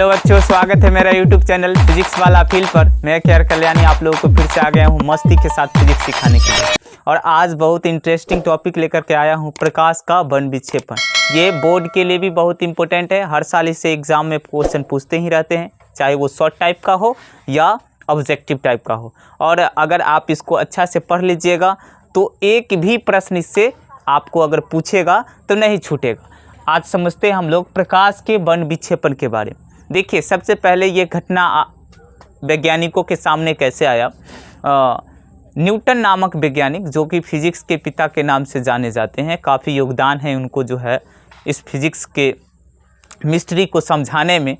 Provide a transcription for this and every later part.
Hello बच्चों, स्वागत है मेरा यूट्यूब चैनल फिजिक्स वाला फील पर। मैं केआर कल्याणी आप लोगों को फिर से आ गया हूँ मस्ती के साथ फिजिक्स सिखाने के लिए। और आज बहुत इंटरेस्टिंग टॉपिक लेकर के आया हूँ, प्रकाश का बन विक्षेपण। ये बोर्ड के लिए भी बहुत इंपॉर्टेंट है। हर साल इससे एग्जाम में क्वेश्चन पूछते ही रहते हैं, चाहे वो शॉर्ट टाइप का हो या ऑब्जेक्टिव टाइप का हो। और अगर आप इसको अच्छा से पढ़ लीजिएगा तो एक भी प्रश्न इससे आपको अगर पूछेगा तो नहीं छूटेगा। आज समझते हैं हम लोग प्रकाश के बन विक्षेपण के बारे में। देखिए, सबसे पहले ये घटना वैज्ञानिकों के सामने कैसे आया। न्यूटन नामक वैज्ञानिक, जो कि फिजिक्स के पिता के नाम से जाने जाते हैं, काफ़ी योगदान है उनको जो है इस फिजिक्स के मिस्ट्री को समझाने में।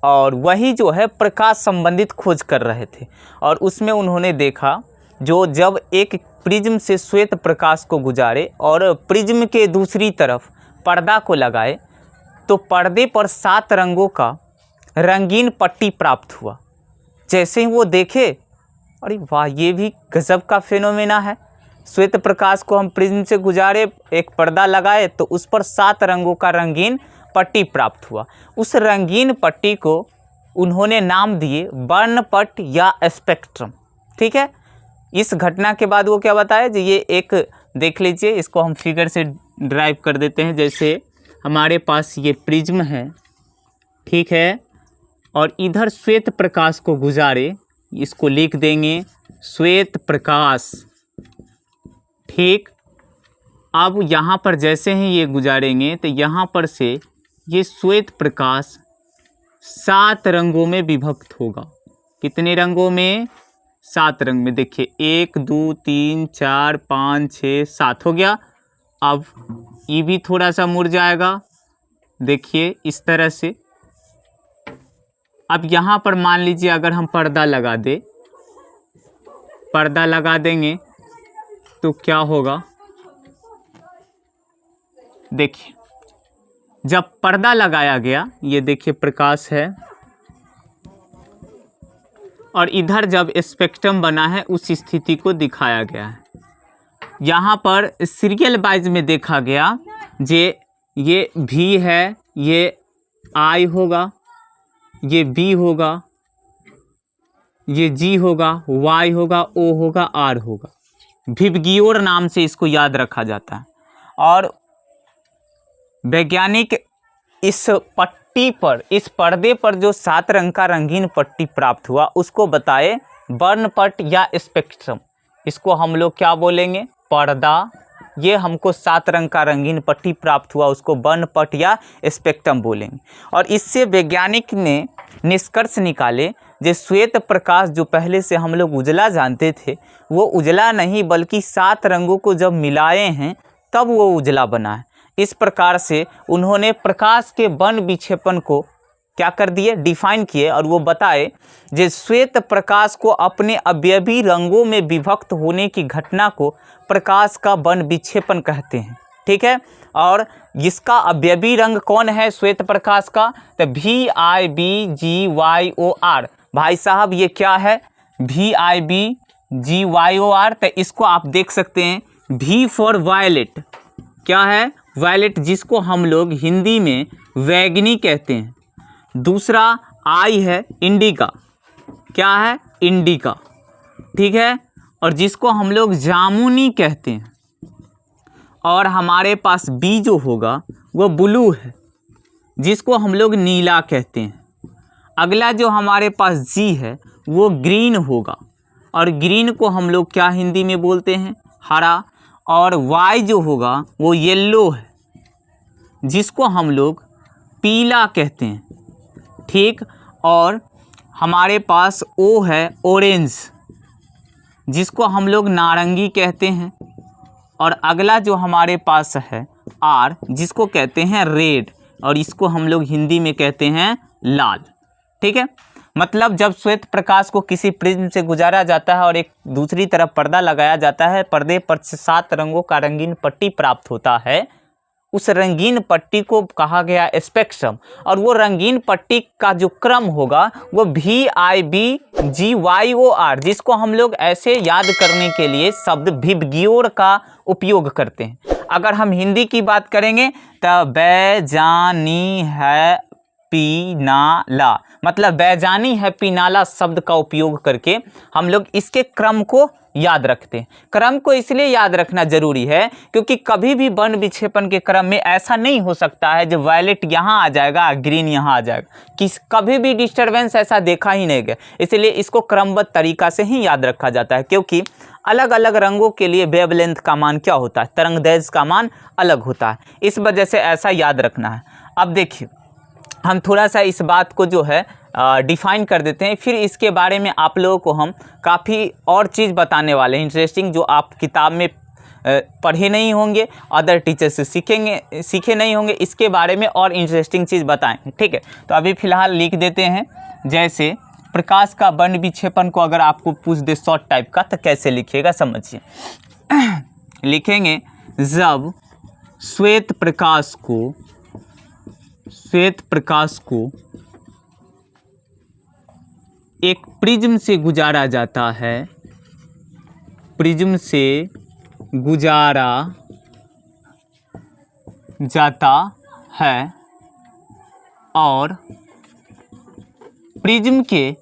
और वही जो है प्रकाश संबंधित खोज कर रहे थे। और उसमें उन्होंने देखा, जो जब एक प्रिज्म से श्वेत प्रकाश को गुजारे और प्रिज्म के दूसरी तरफ पर्दा को लगाए तो पर्दे पर 7 रंगों का रंगीन पट्टी प्राप्त हुआ। जैसे ही वो देखे, अरे वाह, ये भी गजब का फेनोमेना है। श्वेत प्रकाश को हम प्रिज्म से गुजारे, एक पर्दा लगाए तो उस पर 7 रंगों का रंगीन पट्टी प्राप्त हुआ। उस रंगीन पट्टी को उन्होंने नाम दिए वर्णपट या स्पेक्ट्रम। ठीक है। इस घटना के बाद वो क्या बताया जी, ये एक देख लीजिए, इसको हम फिगर से ड्राइव कर देते हैं। जैसे हमारे पास ये प्रिज्म है, ठीक है, और इधर श्वेत प्रकाश को गुजारे, इसको लिख देंगे श्वेत प्रकाश। ठीक। अब यहाँ पर जैसे ही ये गुजारेंगे तो यहाँ पर से ये श्वेत प्रकाश 7 रंगों में विभक्त होगा। कितने रंगों में? 7 रंग में। देखिए 1 2 3 4 5 6 7 हो गया। अब ये भी थोड़ा सा मुड़ जाएगा, देखिए इस तरह से। अब यहाँ पर मान लीजिए अगर हम पर्दा लगा देंगे तो क्या होगा। देखिए, जब पर्दा लगाया गया, ये देखिए प्रकाश है, और इधर जब स्पेक्ट्रम बना है उस स्थिति को दिखाया गया है। यहाँ पर सीरियल वाइज में देखा गया, ये V है, ये I होगा, ये B होगा, ये G होगा, Y होगा, O होगा, R होगा। विबगियोर नाम से इसको याद रखा जाता है। और वैज्ञानिक इस पट्टी पर, इस पर्दे पर जो 7 रंग का रंगीन पट्टी प्राप्त हुआ उसको बताए वर्णपट या स्पेक्ट्रम। इसको हम लोग क्या बोलेंगे? पर्दा। ये हमको 7 रंग का रंगीन पट्टी प्राप्त हुआ, उसको वर्णपट या स्पेक्ट्रम बोलेंगे। और इससे वैज्ञानिक ने निष्कर्ष निकाले, जो श्वेत प्रकाश जो पहले से हम लोग उजला जानते थे, वो उजला नहीं बल्कि 7 रंगों को जब मिलाए हैं तब वो उजला बना है। इस प्रकार से उन्होंने प्रकाश के बन विक्षेपण को क्या कर दिए, डिफाइन किए। और वो बताए जो श्वेत प्रकाश को अपने अवयवी रंगों में विभक्त होने की घटना को प्रकाश का बन विक्षेपण कहते हैं। ठीक है। और इसका अवयवी रंग कौन है श्वेत प्रकाश का? तो VIBGYOR। भाई साहब, ये क्या है? VIBGYOR। तो इसको आप देख सकते हैं, V फॉर वायलेट। क्या है? वायलेट, जिसको हम लोग हिंदी में वैगनी कहते हैं। दूसरा I है इंडिका। क्या है? इंडिका। ठीक है। और जिसको हम लोग जामुनी कहते हैं। और हमारे पास B जो होगा वो ब्लू है, जिसको हम लोग नीला कहते हैं। अगला जो हमारे पास G है वो ग्रीन होगा, और ग्रीन को हम लोग क्या हिंदी में बोलते हैं? हरा। और Y जो होगा वो येलो है, जिसको हम लोग पीला कहते हैं। ठीक। और हमारे पास O है ऑरेंज, जिसको हम लोग नारंगी कहते हैं। और अगला जो हमारे पास है R, जिसको कहते हैं रेड, और इसको हम लोग हिंदी में कहते हैं लाल। ठीक है। मतलब जब श्वेत प्रकाश को किसी प्रिज्म से गुजारा जाता है और एक दूसरी तरफ पर्दा लगाया जाता है, पर्दे पर 7 रंगों का रंगीन पट्टी प्राप्त होता है। उस रंगीन पट्टी को कहा गया स्पेक्ट्रम। और वो रंगीन पट्टी का जो क्रम होगा वो VIBGYOR, जिसको हम लोग ऐसे याद करने के लिए शब्द विबगियोर का उपयोग करते हैं। अगर हम हिंदी की बात करेंगे तो बैजानी है पीनाला, मतलब बेजानी है पीनाला शब्द का उपयोग करके हम लोग इसके क्रम को याद रखते हैं। क्रम को इसलिए याद रखना जरूरी है क्योंकि कभी भी वर्ण विक्षेपण के क्रम में ऐसा नहीं हो सकता है जो वायलेट यहाँ आ जाएगा ग्रीन यहाँ आ जाएगा, कभी भी डिस्टरबेंस ऐसा देखा ही नहीं गया। इसलिए इसको क्रमबद्ध तरीका से ही याद रखा जाता है क्योंकि अलग अलग रंगों के लिए वेवलेंथ का मान क्या होता है, तरंगदैर्घ्य का मान अलग होता है, इस वजह से ऐसा याद रखना है। अब देखिए हम थोड़ा सा इस बात को जो है डिफाइन कर देते हैं, फिर इसके बारे में आप लोगों को हम काफ़ी और चीज़ बताने वाले हैं इंटरेस्टिंग, जो आप किताब में पढ़े नहीं होंगे, अदर टीचर से सीखे नहीं होंगे, इसके बारे में और इंटरेस्टिंग चीज़ बताएंगे। ठीक है, तो अभी फ़िलहाल लिख देते हैं। जैसे प्रकाश का वर्ण विक्षेपण को अगर आपको पूछ दे शॉर्ट टाइप का तो कैसे लिखिएगा समझिए। लिखेंगे जब श्वेत प्रकाश को एक प्रिज्म से गुजारा जाता है, प्रिज्म से गुजारा जाता है और प्रिज्म के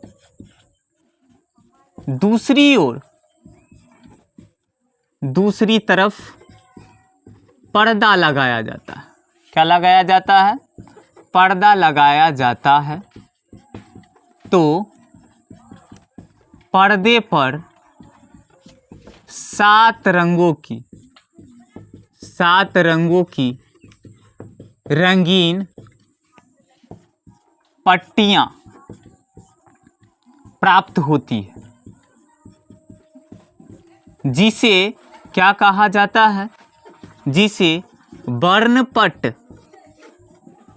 दूसरी ओर दूसरी तरफ पर्दा लगाया जाता है। क्या लगाया जाता है? पर्दा लगाया जाता है। तो पर्दे पर 7 रंगों की रंगीन पट्टियां प्राप्त होती है, जिसे क्या कहा जाता है? जिसे वर्णपट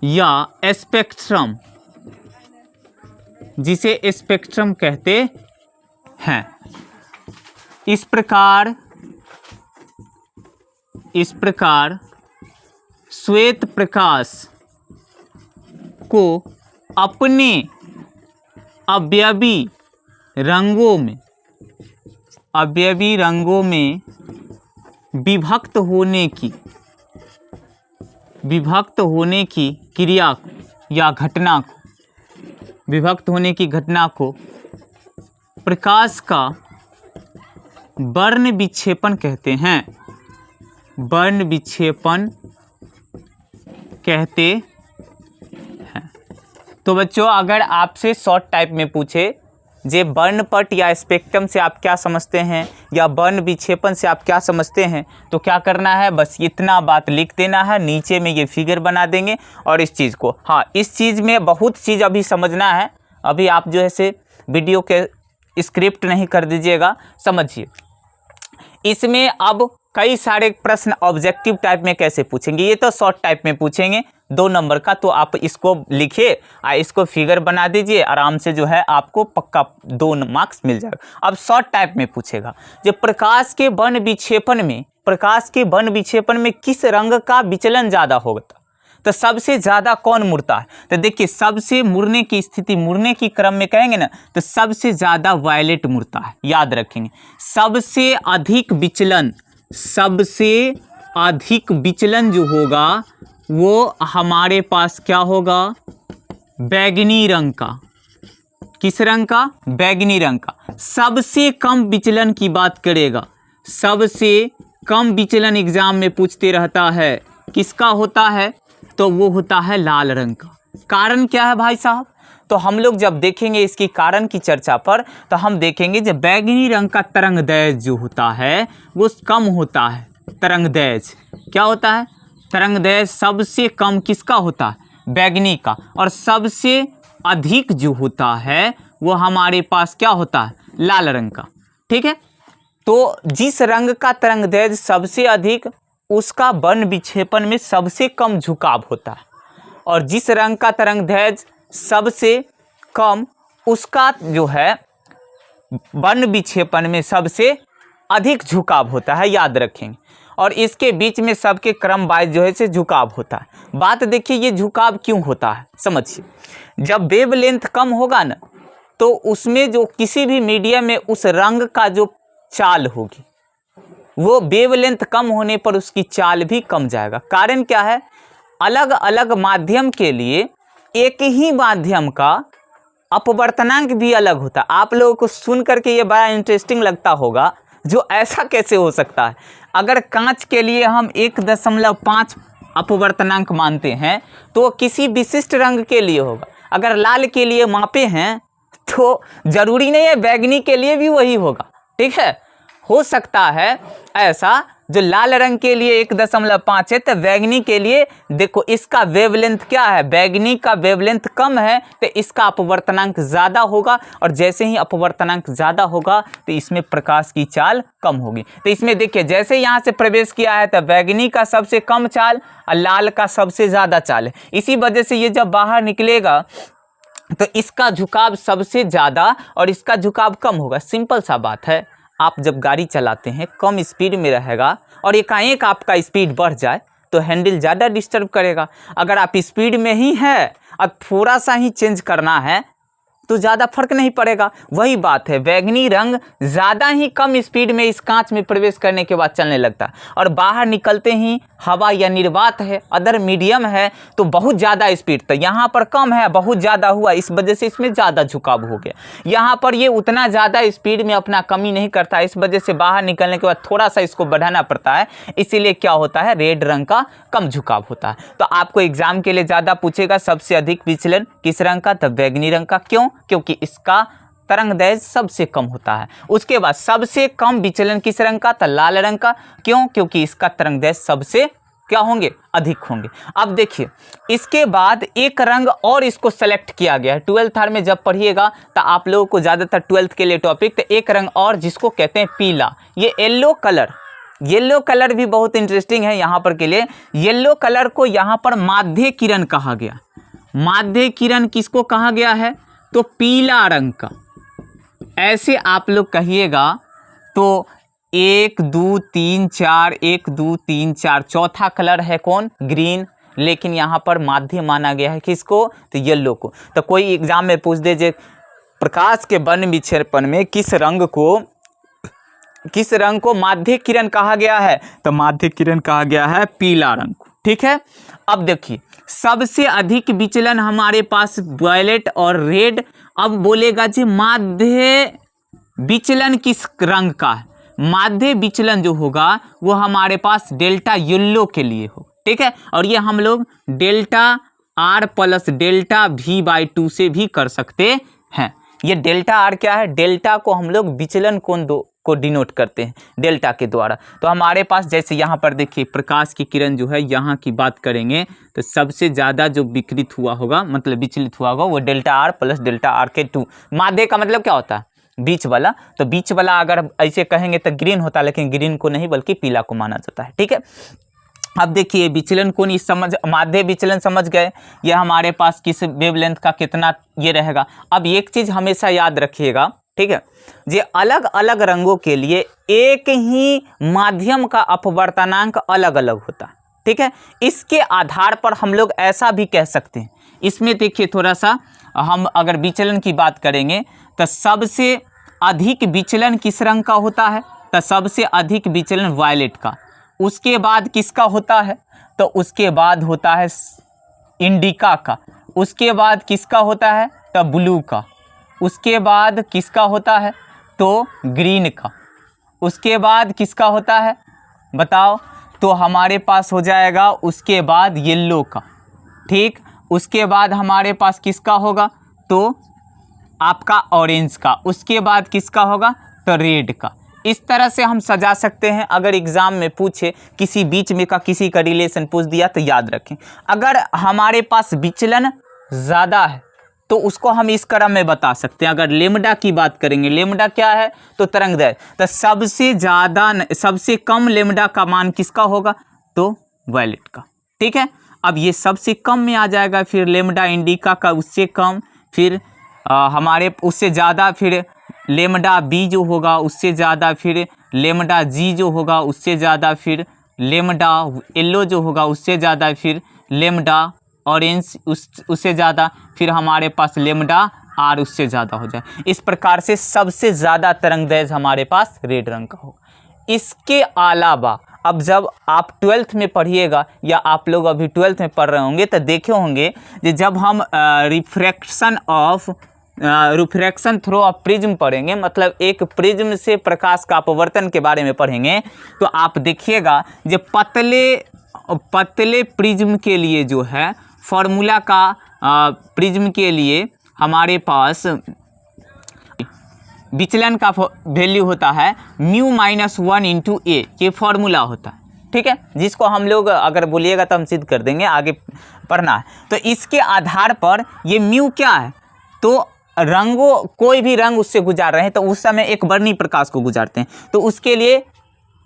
या स्पेक्ट्रम, जिसे स्पेक्ट्रम कहते हैं। इस प्रकार श्वेत प्रकाश को अपने अवयवी रंगों में विभक्त होने की क्रिया या घटना को प्रकाश का वर्ण विक्षेपण कहते हैं। वर्ण विक्षेपण कहते हैं। तो बच्चों अगर आपसे शॉर्ट टाइप में पूछे जे वर्णपट या स्पेक्ट्रम से आप क्या समझते हैं या वर्ण विक्षेपण से आप क्या समझते हैं, तो क्या करना है, बस इतना बात लिख देना है। नीचे में ये फिगर बना देंगे और इस चीज़ को, हाँ इस चीज़ में बहुत चीज़ अभी समझना है। अभी आप जो है से वीडियो के स्क्रिप्ट नहीं कर दीजिएगा, समझिए। इसमें अब कई सारे प्रश्न ऑब्जेक्टिव टाइप में कैसे पूछेंगे, ये तो शॉर्ट टाइप में पूछेंगे 2 नंबर का, तो आप इसको लिखिए और इसको फिगर बना दीजिए, आराम से जो है आपको पक्का 2 मार्क्स मिल जाएगा। अब शॉर्ट टाइप में पूछेगा जो प्रकाश के वर्ण विक्षेपण में किस रंग का विचलन ज़्यादा होगा, तो सबसे ज़्यादा कौन मुड़ता है। तो देखिए सबसे मुड़ने की स्थिति, मुड़ने की क्रम में कहेंगे ना, तो सबसे ज़्यादा वायलेट मुड़ता है, याद रखेंगे। सबसे अधिक विचलन जो होगा वो हमारे पास क्या होगा, बैगनी रंग का। किस रंग का? बैगनी रंग का। सबसे कम विचलन की बात करेगा, सबसे कम विचलन एग्जाम में पूछते रहता है, किसका होता है, तो वो होता है लाल रंग का। कारण क्या है भाई साहब, तो हम लोग जब देखेंगे इसकी कारण की चर्चा पर, तो हम देखेंगे जब बैगनी रंग का तरंगदैर्घ्य जो होता है वो कम होता है। तरंगदैर्घ्य क्या होता है? तरंगदैर्घ्य सबसे कम किसका होता है? बैगनी का। और सबसे अधिक जो होता है वो हमारे पास क्या होता है? लाल रंग का। ठीक है, तो जिस रंग का तरंगदैर्घ्य सबसे अधिक, उसका वर्ण विक्षेपण में सबसे कम झुकाव होता है, और जिस रंग का तरंगदैर्घ्य सबसे कम, उसका जो है वर्ण विक्षेपण में सबसे अधिक झुकाव होता है, याद रखेंगे। और इसके बीच में सबके क्रम वाइज जो है से झुकाव होता है। बात देखिए ये झुकाव क्यों होता है, समझिए। जब वेवलेंथ कम होगा ना, तो उसमें जो किसी भी मीडियम में उस रंग का जो चाल होगी, वो वेवलेंथ कम होने पर उसकी चाल भी कम जाएगा। कारण क्या है, अलग अलग माध्यम के लिए एक ही माध्यम का अपवर्तनांक भी अलग होता है। आप लोगों को सुन करके ये बड़ा इंटरेस्टिंग लगता होगा, जो ऐसा कैसे हो सकता है। अगर कांच के लिए हम 1.5 अपवर्तनांक मानते हैं तो किसी विशिष्ट रंग के लिए होगा। अगर लाल के लिए मापे हैं तो जरूरी नहीं है बैगनी के लिए भी वही होगा, ठीक है। हो सकता है ऐसा, जो लाल रंग के लिए 1.5 है तो बैगनी के लिए देखो इसका वेवलेंथ क्या है, बैगनी का वेवलेंथ कम है तो इसका अपवर्तनांक ज़्यादा होगा, और जैसे ही अपवर्तनांक ज़्यादा होगा तो इसमें प्रकाश की चाल कम होगी। तो इसमें देखिए जैसे यहाँ से प्रवेश किया है तो बैगनी का सबसे कम चाल और लाल का सबसे ज़्यादा चाल है। इसी वजह से ये जब बाहर निकलेगा तो इसका झुकाव सबसे ज़्यादा और इसका झुकाव कम होगा। सिंपल सा बात है, आप जब गाड़ी चलाते हैं कम स्पीड में रहेगा और एकाएक आपका स्पीड बढ़ जाए तो हैंडल ज़्यादा डिस्टर्ब करेगा। अगर आप स्पीड में ही है और थोड़ा सा ही चेंज करना है तो ज़्यादा फर्क नहीं पड़ेगा। वही बात है, बैगनी रंग ज़्यादा ही कम स्पीड में इस कांच में प्रवेश करने के बाद चलने लगता है, और बाहर निकलते ही हवा या निर्वात है, अदर मीडियम है तो बहुत ज़्यादा स्पीड, तो यहाँ पर कम है बहुत ज़्यादा हुआ, इस वजह से इसमें ज़्यादा झुकाव हो गया। यहाँ पर ये उतना ज़्यादा स्पीड में अपना कमी नहीं करता, इस वजह से बाहर निकलने के बाद थोड़ा सा इसको बढ़ाना पड़ता है, इसीलिए क्या होता है रेड रंग का कम झुकाव होता है। तो आपको एग्जाम के लिए ज़्यादा पूछेगा सबसे अधिक विचलन किस रंग का, तो बैगनी रंग का। क्यों? क्योंकि इसका तरंगदैर्घ्य सबसे कम होता है। उसके बाद सबसे कम विचलन किस रंग का, तो लाल रंग का। क्यों? क्योंकि इसका तरंगदैर्घ्य सबसे क्या होंगे, अधिक होंगे। अब देखिए इसके बाद एक रंग और इसको सेलेक्ट किया गया है। 12th आर में जब पढ़िएगा तो आप लोगों को ज़्यादातर 12th के लिए टॉपिक, तो एक रंग और जिसको कहते हैं पीला, ये येलो कलर। येलो कलर भी बहुत इंटरेस्टिंग है यहाँ पर के लिए। येलो कलर को यहाँ पर माध्य किरण कहा गया। माध्य किरण किसको कहा गया है, तो पीला रंग का। ऐसे आप लोग कहिएगा तो 1 2 3 4, 1 2 3 4, चौथा कलर है कौन, ग्रीन, लेकिन यहाँ पर माध्य माना गया है किसको, तो येलो को। तो कोई एग्जाम में पूछ दे जे प्रकाश के वर्ण विक्षेपण में किस रंग को माध्य किरण कहा गया है, तो माध्य किरण कहा गया है पीला रंग को, ठीक है। अब देखिए सबसे अधिक विचलन हमारे पास वायलेट और रेड। अब बोलेगा जी माध्य विचलन किस रंग का है, माध्य विचलन जो होगा वो हमारे पास डेल्टा येलो के लिए हो, ठीक है। और ये हम लोग delta R plus delta V/2 से भी कर सकते हैं। ये डेल्टा आर क्या है, डेल्टा को हम लोग विचलन कोण को डिनोट करते हैं डेल्टा के द्वारा। तो हमारे पास जैसे यहाँ पर देखिए प्रकाश की किरण जो है यहाँ की बात करेंगे तो सबसे ज़्यादा जो विकृत हुआ होगा, मतलब विचलित हुआ होगा, वो delta R plus delta R के 2। माध्य का मतलब क्या होता है, बीच वाला। तो बीच वाला अगर ऐसे कहेंगे तो ग्रीन होता है, लेकिन ग्रीन को नहीं बल्कि पीला को माना जाता है, ठीक है। अब देखिए विचलन कोण इस माध्य विचलन समझ गए, यह हमारे पास किस वेवलेंथ का कितना ये रहेगा। अब एक चीज़ हमेशा याद रखिएगा, ठीक है, ये अलग अलग रंगों के लिए एक ही माध्यम का अपवर्तनांक अलग अलग होता है, ठीक है। इसके आधार पर हम लोग ऐसा भी कह सकते हैं, इसमें देखिए थोड़ा सा हम अगर विचलन की बात करेंगे तो सबसे अधिक विचलन किस रंग का होता है, तो सबसे अधिक विचलन वायलेट का। उसके बाद किसका होता है, तो उसके बाद होता है इंडिका का। उसके बाद किसका होता है, तो ब्लू का। उसके बाद किसका होता है, तो ग्रीन का। उसके बाद किसका होता है बताओ, तो हमारे पास हो जाएगा उसके बाद येलो का, ठीक। उसके बाद हमारे पास किसका होगा, तो आपका ऑरेंज का। उसके बाद किसका होगा, तो रेड का। इस तरह से हम सजा सकते हैं। अगर एग्ज़ाम में पूछे किसी बीच में का किसी का रिलेशन पूछ दिया तो याद रखें। अगर हमारे पास विचलन ज़्यादा है तो उसको हम इस क्रम में बता सकते हैं। अगर लेमडा की बात करेंगे, लेमडा क्या है, तो तरंगदैर्घ्य, तो सबसे ज़्यादा सबसे कम लेमडा का मान किसका होगा, तो वायलेट का, ठीक है। अब ये सबसे कम में आ जाएगा, फिर लेमडा इंडिका का उससे कम, फिर हमारे उससे ज़्यादा, फिर लेमडा बी जो होगा उससे ज़्यादा, फिर लेमडा जी जो होगा उससे ज़्यादा, फिर लेमडा येलो जो होगा उससे ज़्यादा, फिर लेमडा ऑरेंज उससे ज़्यादा, फिर हमारे पास लेमडा आर उससे ज़्यादा हो जाए। इस प्रकार से सबसे ज़्यादा तरंगदैर्घ्य हमारे पास रेड रंग का होगा। इसके अलावा अब जब आप 12th में पढ़िएगा या आप लोग अभी 12th में पढ़ रहे होंगे तो देखे होंगे कि जब हम रिफ्रैक्शन थ्रू ऑफ प्रिज्म पढ़ेंगे, मतलब एक प्रिज्म से प्रकाश का अपवर्तन के बारे में पढ़ेंगे, तो आप देखिएगा जो पतले प्रिज्म के लिए जो है फॉर्मूला का प्रिज्म के लिए हमारे पास विचलन का वैल्यू होता है μ-1 इंटू ए, ये फॉर्मूला होता है, ठीक है, जिसको हम लोग अगर बोलिएगा तो हम सिद्ध कर देंगे, आगे पढ़ना है। तो इसके आधार पर ये म्यू क्या है, तो रंगों कोई भी रंग उससे गुजार रहे हैं तो उस समय एक वर्णी प्रकाश को गुजारते हैं, तो उसके लिए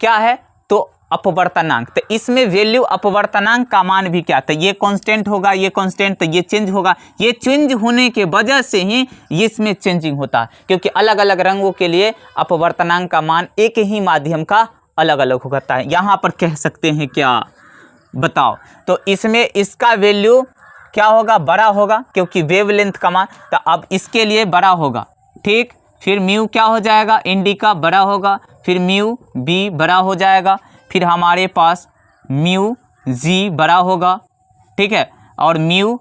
क्या है, तो अपवर्तनांक। तो इसमें वैल्यू अपवर्तनांक का मान भी क्या था, ये कांस्टेंट होगा, ये कांस्टेंट, तो ये चेंज होगा, ये चेंज होने के वजह से ही इसमें चेंजिंग होता है, क्योंकि अलग अलग रंगों के लिए अपवर्तनांक का मान एक ही माध्यम का अलग अलग होता है। यहाँ पर कह सकते हैं क्या, बताओ, तो इसमें इसका वैल्यू क्या होगा, बड़ा होगा, क्योंकि वेवलेंथ का मान, तो अब इसके लिए बड़ा होगा, ठीक। फिर म्यू क्या हो जाएगा, इंडिका बड़ा होगा, फिर म्यू बी बड़ा हो जाएगा, फिर हमारे पास म्यू जी बड़ा होगा, ठीक है, और म्यू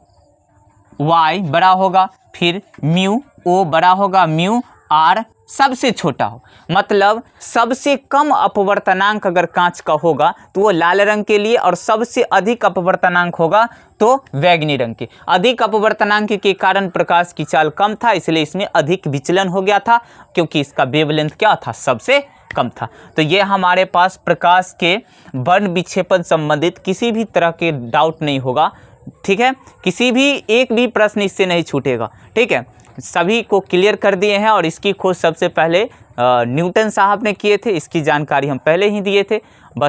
वाई बड़ा होगा, फिर म्यू ओ बड़ा होगा, म्यू आर सबसे छोटा हो, मतलब सबसे कम अपवर्तनांक अगर कांच का होगा तो वो लाल रंग के लिए, और सबसे अधिक अपवर्तनांक होगा तो बैंगनी रंग के। अधिक अपवर्तनांक के कारण प्रकाश की चाल कम था, इसलिए इसमें अधिक विचलन हो गया था, क्योंकि इसका वेवलेंथ क्या था, सबसे कम था। तो ये हमारे पास प्रकाश के वर्ण विक्षेपण संबंधित किसी भी तरह के डाउट नहीं होगा, ठीक है, किसी भी एक भी प्रश्न इससे नहीं छूटेगा, ठीक है, सभी को क्लियर कर दिए हैं। और इसकी खोज सबसे पहले न्यूटन साहब ने किए थे, इसकी जानकारी हम पहले ही दिए थे। बस